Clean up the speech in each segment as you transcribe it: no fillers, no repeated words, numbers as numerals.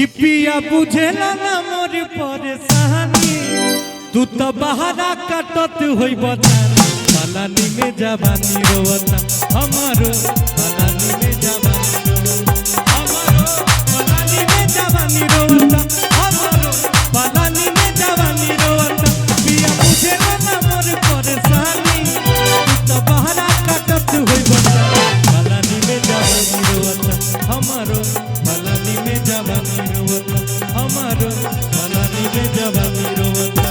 कि पिया बुझेला ना मोर परेशानी तू तो बहारा कटत होई बतानी फलानी में जवानी रोवता हमारो फलानी में जवानी हमारो फलानी में जवानी रोवता हमारो फलानी में जवानी रोवता पिया बुझेला ना मोर परेशानी तू तो बहारा कटत होई बतानी फलानी में जवानी रोवता हमारो फलानी में जवानी रोवता हमारो फलानी में जवानी रोवता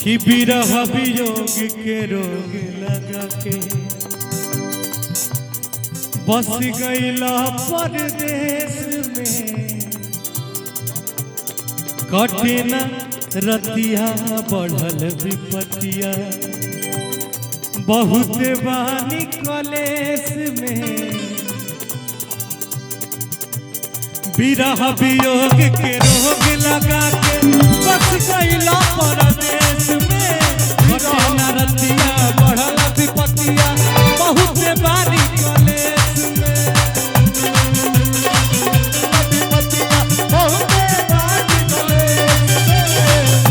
कि बिरह वियोग के रोग लगा के बस गईला परदेश में कटे न रतिया बढ़ल विपतिया बहुत बानी कलेश में बिरह वियोग के रोग लगा के बस गईला परदेश में कटे न रतिया बढ़ल विपतिया बहुत बानी कलेश में विपतिया बहुत बानी कलेश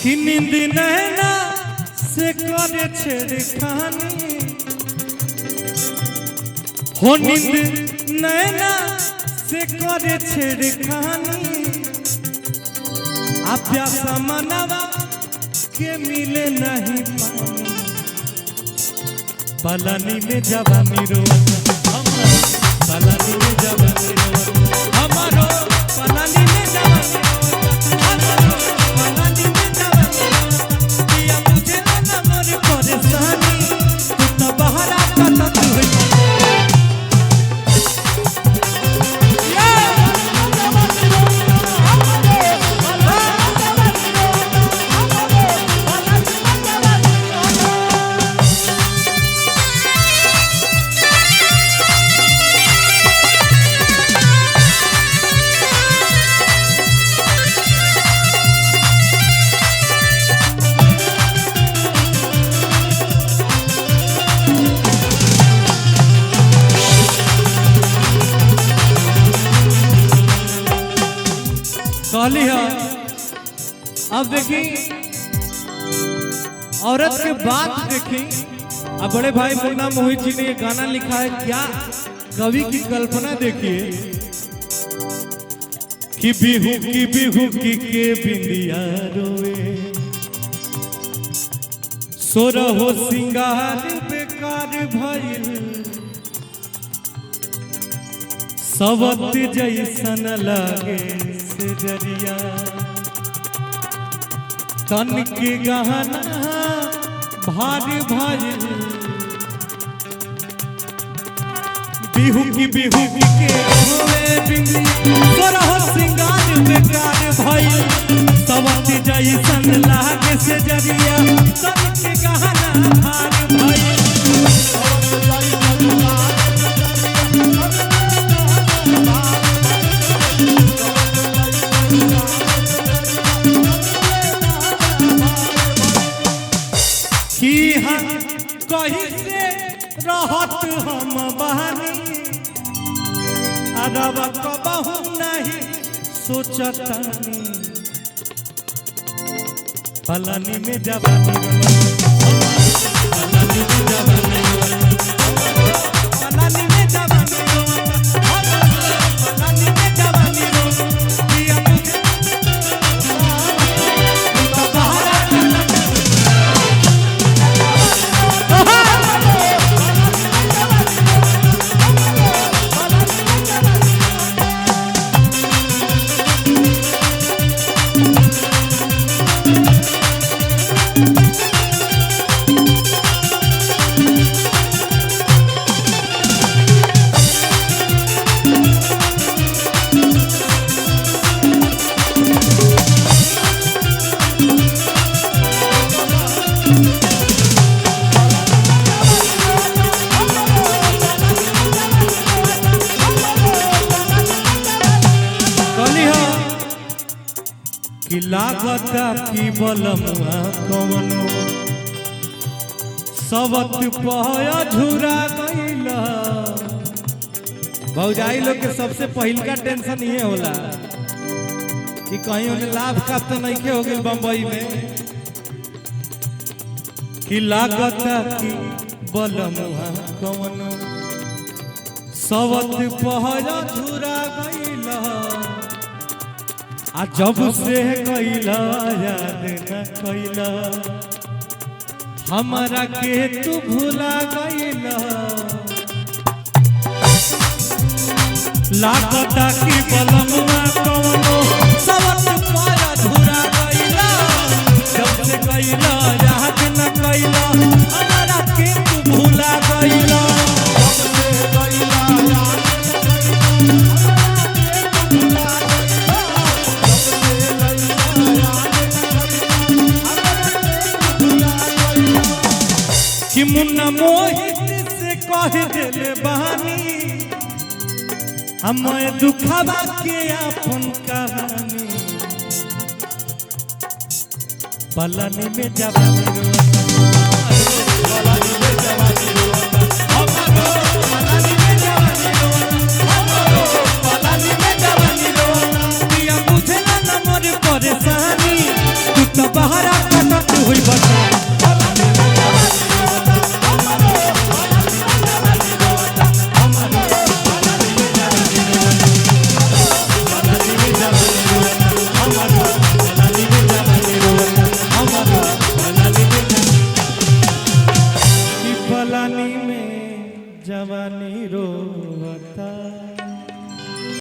कि नींद नैना से करे छेड़खानी हो नींद नैना से करे छेड़खानी आ प्यासा मनवा के मिले नहीं पानी पलानी में जवानी रोवता हमारो पलानी में जवानी रोवता हमारो पलानी में जवानी रोवता हमारो पलानी में जवानी रोवता पिया मुझे ना मोर परेशानी तू तो बहारा कटत होई कहली है। अब देखी औरत के बात देखी। अब बड़े भाई मुन्ना मोहित जी ने ये गाना लिखा है, क्या कवि की कल्पना देखिए कि बिहू की के बिंदिया रोए सोरहो सिंगार बेकार भइल सवत जैसन लागे जरिया तन के गहना भारी भइल बिहू की के रोए बिंदिया सोरहो सिंगार बेकार भइल सवत जैसन लागे से जरिया तन के गहना भारी भइल कहीं से रहत हम बहानी अरब कबहू नहीं सोचतानी पलानी में जवानी पलानी में जवानी पलानी में जवानी पलानी में जवानी कि लागता कि बलमुआ कवनो सबत पहया झुरा गईला। भौजाई लोग के सबसे पहिलका टेंशन ये होला कि कहीं उन्हें लाभ का तो नहीं के हो गई बम्बई में कि लागता कि बलमुआ कवनो सबत पहया झुरा गईला। आ जब से गईला याद न कईला हमारा के तू भूला गईला। लागता कि बलमुआ कवनो सबत पहया झुरा गईला। जब से गईला याद न कईला हमारा के तू भूला गईला। कि मुन्ना मोहित से कह दिले बहानी हमें दुखवा के अपन कहानी। पलानी में जवानी बुझला न मोर परेशानी तू तो बहरा कटत हुई बता। पलानी में जवानी रो